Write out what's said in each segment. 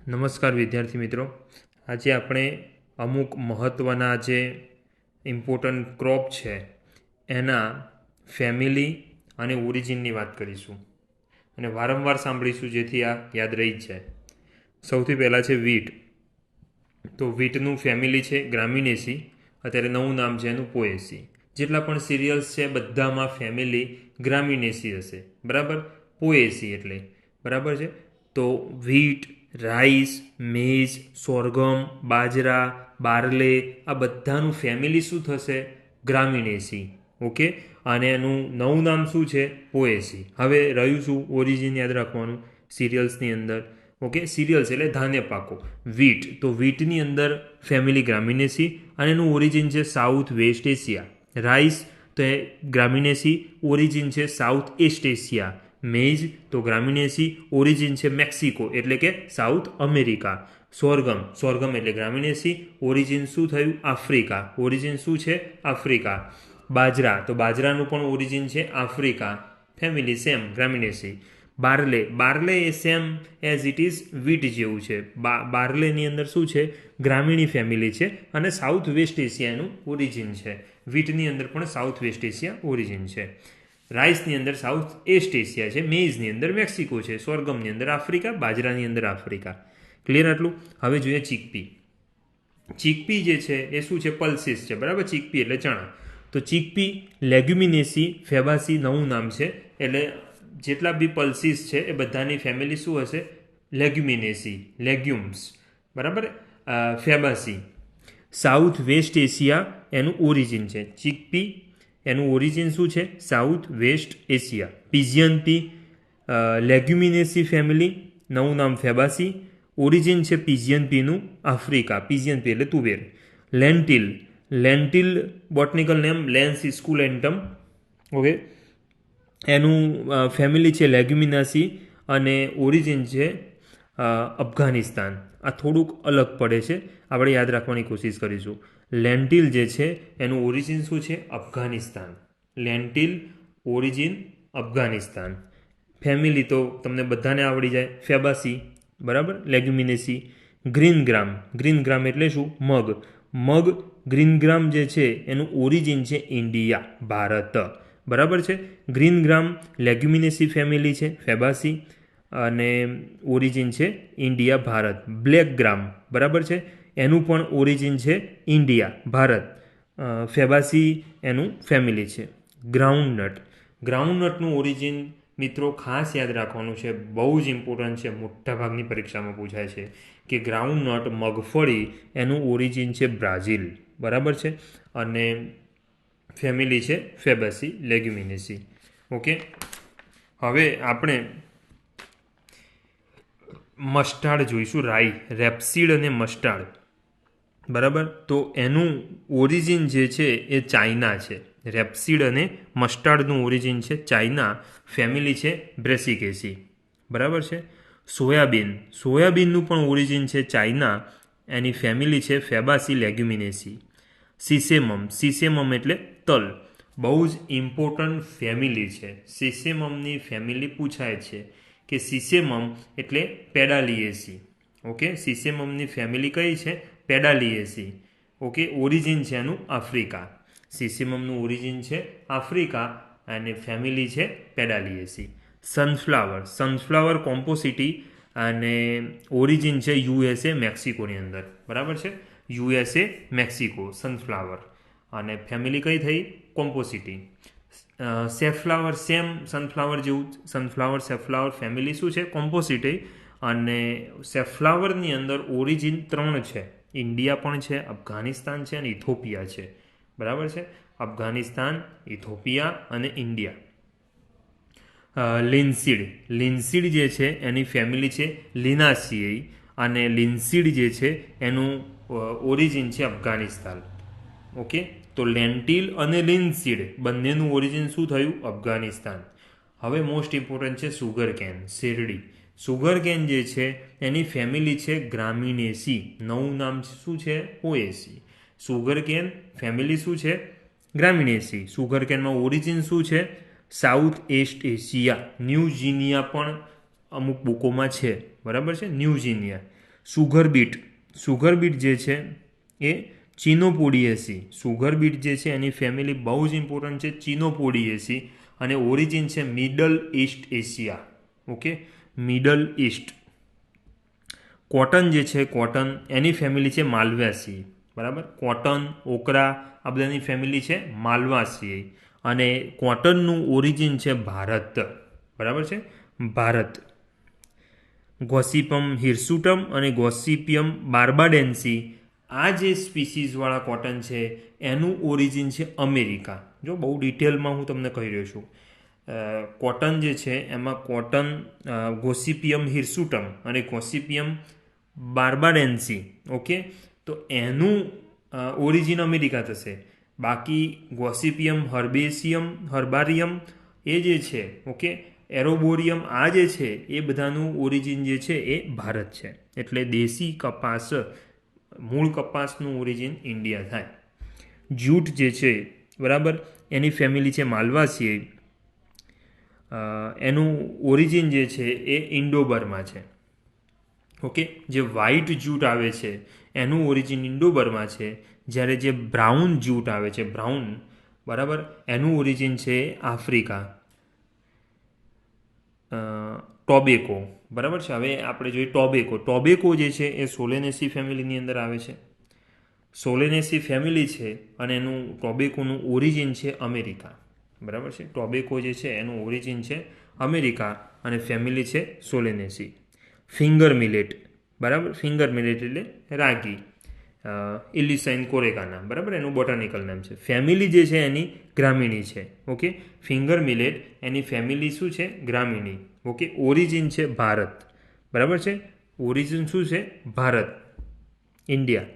નમસ્કાર વિદ્યાર્થી મિત્રો, આજે આપણે અમુક મહત્ત્વના જે ઇમ્પોર્ટન્ટ ક્રોપ છે એના ફેમિલી અને ઓરિજિનની વાત કરીશું અને વારંવાર સાંભળીશું જેથી આ યાદ રહી જ જાય. સૌથી પહેલાં છે વીટ. તો વીટનું ફેમિલી છે ગ્રામિનેસી, અત્યારે નવું નામ છે એનું પોએસી. જેટલા પણ સિરિયલ્સ છે બધામાં ફેમિલી ગ્રામિનેસી હશે, બરાબર. પોએસી એટલે બરાબર છે. તો વીટ, રાઈસ, મેઝ, સોરગમ, બાજરા, બાર્લે આ બધાનું ફેમિલી શું થશે? ગ્રામિનેસી. ઓકે, અને એનું નવું નામ શું છે? પોએસી. હવે રહ્યું શું? ઓરિજિન યાદ રાખવાનું સિરિયલ્સની અંદર. ઓકે, સિરિયલ્સ એટલે ધાન્ય પાકો. વીટ, તો વીટની અંદર ફેમિલી ગ્રામિનેસી અને એનું ઓરિજિન છે સાઉથ વેસ્ટ એશિયા. રાઈસ, તો એ ગ્રામિનેસી, ઓરિજિન છે સાઉથ ઇસ્ટ એશિયા. મેઝ, તો ગ્રામિનેસી, ઓરિજિન છે મેક્સિકો એટલે કે સાઉથ અમેરિકા. સોરગમ એટલે ગ્રામિનેસી, ઓરિજિન શું થયું? આફ્રિકા. ઓરિજિન શું છે? આફ્રિકા. બાજરા, તો બાજરાનું પણ ઓરિજિન છે Africa, family same Gramineae. Barley એ same as it is wheat જેવું છે. બાર્લેની અંદર શું છે? ગ્રામીણી ફેમિલી છે અને સાઉથ વેસ્ટ એશિયાનું ઓરિજિન છે. વીટની અંદર પણ સાઉથ વેસ્ટ એશિયા ઓરિજિન છે. રાઈસની અંદર સાઉથ એસ્ટ એશિયા છે. મેઇઝની અંદર મેક્સિકો છે. સોરગમની અંદર આફ્રિકા. બાજરાની અંદર આફ્રિકા. ક્લિયર આટલું? હવે જોઈએ ચીકપી. ચીકપી જે છે એ શું છે? પલ્સીસ છે, બરાબર. ચીકપી એટલે ચણા. તો ચીકપી લેગ્યુમિનેસી ફેબાસી નવું નામ છે. એટલે જેટલા બી પલ્સીસ છે એ બધાની ફેમિલી શું હશે? લેગ્યુમિનેસી, લેગ્યુમ્સ, બરાબર. ફેબાસી. સાઉથ વેસ્ટ એશિયા એનું ઓરિજિન છે. ચીકપી એનું ઓરિજિન શું છે? South west Asia. Pigeon pea leguminosae family, નવું નામ ફેબાસી, ઓરિજિન છે પિઝિયન પીનું આફ્રિકા. પિઝિયન પી એટલે તુવેર. લેન્ટિલ બોટનિકલ નેમ લેન્સ સ્કુલેન્ટમ. ઓકે, એનું ફેમિલી છે લેગ્યુમિનાસી અને ઓરિજિન છે અફઘાનિસ્તાન. આ થોડુંક અલગ પડે છે, આપણે યાદ રાખવાની કોશિશ કરીશું. લેન્ટિલ જે છે એનું ઓરિજિન શું છે? અફઘાનિસ્તાન. લેન્ટિલ ઓરિજિન અફઘાનિસ્તાન. ફેમિલી તો તમને બધાને આવડી જાય, ફેબાસી, બરાબર. લેગ્યુમિનેસી. ગ્રીન ગ્રામ એટલે શું? મગ. ગ્રીન ગ્રામ જે છે એનું ઓરિજિન છે ઇન્ડિયા, ભારત, બરાબર છે. ગ્રીન ગ્રામ લેગ્યુમિનેસી ફેમિલી છે, ફેબાસી, અને ઓરિજિન છે ઇન્ડિયા, ભારત. બ્લેક ગ્રામ, બરાબર છે, એનું પણ ઓરિજિન છે ઇન્ડિયા, ભારત, ફેબાસી એનું ફેમિલી છે. ગ્રાઉન્ડનટનું ઓરિજિન મિત્રો ખાસ યાદ રાખવાનું છે, બહુ જ ઇમ્પોર્ટન્ટ છે, મોટાભાગની પરીક્ષામાં પૂછાય છે કે ગ્રાઉન્ડનટ, મગફળી, એનું ઓરિજિન છે બ્રાઝિલ, બરાબર છે, અને ફેમિલી છે ફેબાસી લેગ્યુમિનેસી. ઓકે, હવે આપણે મસ્ટાર્ડ જોઈશું. રાઈ, રેપસીડ અને મસ્ટાર્ડ, બરાબર. તો એનું ઓરિજિન જે છે એ ચાઇના છે. રેપસીડ અને મસ્ટાર્ડનું ઓરિજિન છે ચાઇના, ફેમિલી છે બ્રેસિકેસી, બરાબર છે. સોયાબીનનું પણ ઓરિજિન છે ચાઇના, એની ફેમિલી છે ફેબાસી લેગ્યુમિનેસી. સિસેમમ એટલે તલ, બહુ જ ઇમ્પોર્ટન્ટ ફેમિલી છે. સિસેમમની ફેમિલી પૂછાય છે કે સિસેમમ એટલે પેડાલિએસી. ઓકે, સિસેમમની ફેમિલી કઈ છે? પેડાલિએસી. ઓકે, ઓરિજિન છે એનું આફ્રિકા. સિસેમમનું ઓરિજિન છે આફ્રિકા અને ફેમિલી છે પેડાલિએસી. સનફ્લાવર કોમ્પોસિટી અને ઓરિજિન છે યુએસએ, મેક્સિકોની અંદર, બરાબર છે. યુએસએ, મેક્સિકો, સનફ્લાવર, અને ફેમિલી કઈ થઈ? કોમ્પોસિટી. સેફ્લાવર સેમ સનફ્લાવર જેવું, સેફ્લાવર ફેમિલી શું છે? કોમ્પોસિટી. અને સેફ્લાવરની અંદર ઓરિજિન 3 છે, ઇન્ડિયા પણ છે, અફઘાનિસ્તાન છે અને ઇથોપિયા છે, બરાબર છે. અફઘાનિસ્તાન, ઇથોપિયા અને ઇન્ડિયા. લિન્સીડ જે છે એની ફેમિલી છે લિનાસિયાઈ, અને લિન્સીડ જે છે એનું ઓરિજિન છે અફઘાનિસ્તાન. ઓકે, તો લેન્ટિલ અને લિન્સીડ બંનેનું ઓરિજિન શું થયું? અફઘાનિસ્તાન. હવે મોસ્ટ ઇમ્પોર્ટન્ટ છે સુગરકેન, શેરડી. સુગરકેન જે છે એની ફેમિલી છે ગ્રામિનેસી, નવું નામ શું છે? પોએસી. સુગરકેન ફેમિલી શું છે? ગ્રામિનેસી. સુગરકેનમાં ઓરિજિન શું છે? South east Asia. New Guinea પણ અમુક બુકોમાં છે, બરાબર છે, ન્યૂ જીનિયા. સુગર બીટ જે છે એ ચિનોપોડિયેસી. સુગર બીટ જે છે એની ફેમિલી બહુ જ ઇમ્પોર્ટન્ટ છે, ચિનોપોડિયેસી, અને ઓરિજિન છે middle East Asia. Okay, middle East. Cotton જે છે, કોટન એની ફેમિલી છે માલવાસી. બરાબર, કોટન, ઓકરા આ બધાની ફેમિલી છે માલવાસી. અને કોટનનું ઓરિજિન છે ભારત. બરાબર છે, ભારત. ગોસિપમ હિર્સુટમ અને ગોસિપિયમ બાર્બાડેન્સી આ જે સ્પીસીસવાળા કોટન છે એનું ઓરિજિન છે અમેરિકા. જો બહુ ડિટેલમાં હું તમને કહી રહ્યો છું. કોટન જે છે એમાં કોટન ગોસિપિયમ હિર્સુટમ અને ગોસિપિયમ બાર્બાડેન્સી. ઓકે, તો એનું ઓરિજિન અમેરિકા થશે. બાકી ગોસિપિયમ હર્બારિયમ એ જે છે, ઓકે, એરોબોરિયમ આ જે છે એ બધાનું ઓરિજિન જે છે એ ભારત છે. એટલે દેશી કપાસ, મૂળ કપાસનું ઓરિજિન ઇન્ડિયા થાય. જ્યુટ જે છે, બરાબર, એની ફેમિલી છે માલવાસી. એનું ઓરિજિન જે છે એ ઇન્ડો બર્મા છે. ઓકે, જે વ્હાઇટ જ્યુટ આવે છે એનું ઓરિજિન ઇન્ડો બર્મા છે. જ્યારે જે બ્રાઉન જ્યુટ આવે છે, બ્રાઉન, બરાબર, એનું ઓરિજિન છે આફ્રિકા, ટોબેકો. બરાબર છે. હવે આપણે જોઈએ ટોબેકો જે છે એ સોલેનેસી ફેમિલીની અંદર આવે છે. સોલેનેસી ફેમિલી છે અને એનું ટોબેકોનું ઓરિજિન છે અમેરિકા. બરાબર છે, ટોબેકો જે છે એનું ઓરિજિન છે અમેરિકા અને ફેમિલી છે સોલેનેસી. Finger millet. બરાબર, ફિંગર મિલેટ એટલે રાગી, ઇલિસાઇન કોરેગાના. બરાબર, એનું બોટાનિકલ નામ છે. ફેમિલી જે છે એની ગ્રામીણી છે. ઓકે, ફિંગર મિલેટ એની ફેમિલી શું છે? ગ્રામીણી. ઓકે, ઓરિજિન છે ભારત. બરાબર છે, ઓરિજિન શું છે? ભારત, ઇન્ડિયા.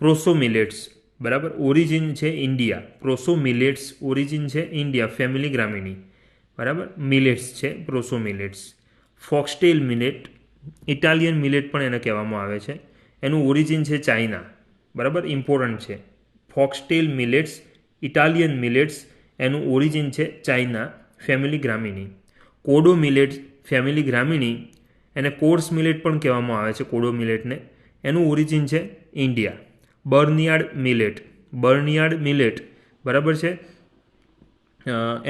પ્રોસો મિલેટ્સ. બરાબર, ઓરિજિન છે ઇન્ડિયા. પ્રોસો મિલેટ્સ ઓરિજિન છે ઇન્ડિયા, ફેમિલી ગ્રામીણી. બરાબર, મિલેટ્સ છે પ્રોસો મિલેટ્સ. ફોક્સટેલ મિલેટ, ઇટાલિયન મિલેટ પણ એને કહેવામાં આવે છે. એનું ઓરિજિન છે ચાઇના. બરાબર, ઇમ્પોર્ટન્ટ છે. ફોક્સટેલ મિલેટ્સ, ઇટાલિયન મિલેટ્સ, એનું ઓરિજિન છે China, family gramineae. Kodo millet, family gramineae. એને કોર્સ મિલેટ પણ કહેવામાં આવે છે, કોડો મિલેટને. એનું ઓરિજિન છે ઇન્ડિયા. બર્નિયાર્ડ મિલેટ, બરાબર છે,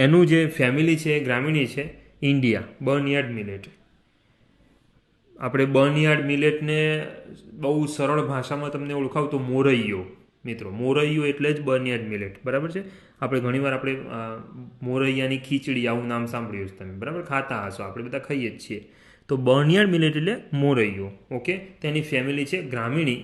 એનું જે ફેમિલી છે ગ્રામીણી છે ઇન્ડિયા. બર્નિયાર્ડ મિલેટ. આપણે બર્નિયાર્ડ મિલેટને બહુ સરળ ભાષામાં તમને ઓળખાવ તો મોરૈયો. મિત્રો, મોરૈયો એટલે જ બર્નિયાર્ડ મિલેટ. બરાબર છે. આપણે ઘણીવાર આપણે મોરૈયાની ખીચડી આવું નામ સાંભળ્યું છે તમે. બરાબર, ખાતા હશો, આપણે બધા ખાઈએ જ છીએ. તો બર્નિયાર્ડ મિલેટ એટલે મોરૈયો. ઓકે, તેની ફેમિલી છે ગ્રામીણી,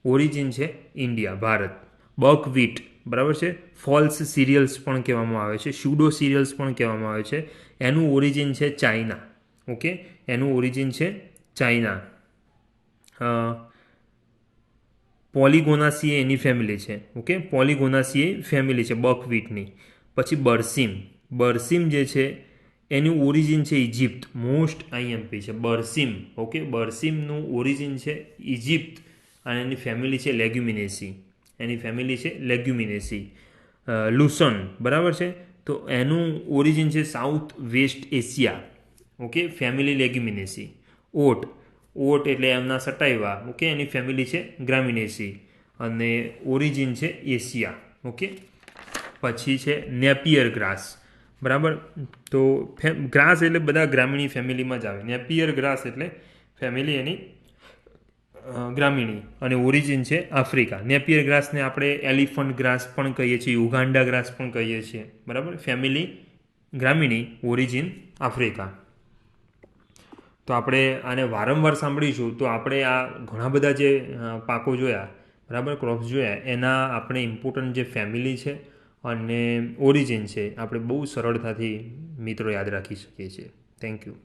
ઓરિજિન છે ઇન્ડિયા, ભારત. બકવીટ. બરાબર છે, ફોલ્સ સિરિયલ્સ પણ કહેવામાં આવે છે, સ્યુડો સિરિયલ્સ પણ કહેવામાં આવે છે. એનું ઓરિજિન છે ચાઇના. ઓકે, એનું ઓરિજિન છે ચાઇના. પોલિગોનાસી એની ફેમિલી છે. ઓકે, પોલિગોનાસી ફેમિલી છે બકવીટની. પછી બરસીમ જે છે એનું ઓરિજિન છે ઇજિપ્ત. મોસ્ટ આઈએમપી છે બરસીમ. ઓકે, બરસીમનું ઓરિજિન છે ઇજિપ્ત અને એની ફેમિલી છે લેગ્યુમિનેસી. લુસન, બરાબર છે, તો એનું ઓરિજિન છે south west Asia. Okay, family leguminosae. Oat એટલે એમના સટાઈવા. ઓકે, એની ફેમિલી છે ગ્રામિનેસી અને ઓરિજિન છે એશિયા. ઓકે, પછી છે નેપિયર ગ્રાસ. બરાબર, તો ગ્રાસ એટલે બધા ગ્રામીણી ફેમિલીમાં જ આવે. નેપિયર ગ્રાસ એટલે ફેમિલી એની ગ્રામીણી અને ઓરિજિન છે આફ્રિકા. નેપિયર ગ્રાસને આપણે એલિફન્ટ ગ્રાસ પણ કહીએ છીએ, યુગાન્ડા ગ્રાસ પણ કહીએ છીએ. બરાબર, ફેમિલી ગ્રામીણી, ઓરિજિન આફ્રિકા. તો આપણે આને વારંવાર સાંભળીશું. તો આપણે આ ઘણા બધા જે પાકો જોયા, બરાબર, ક્રોપ્સ જોયા, એના આપણે ઇમ્પોર્ટન્ટ જે ફેમિલી છે અને ઓરિજિન છે આપણે બહુ સરળતાથી મિત્રો યાદ રાખી શકીએ છીએ. Thank you.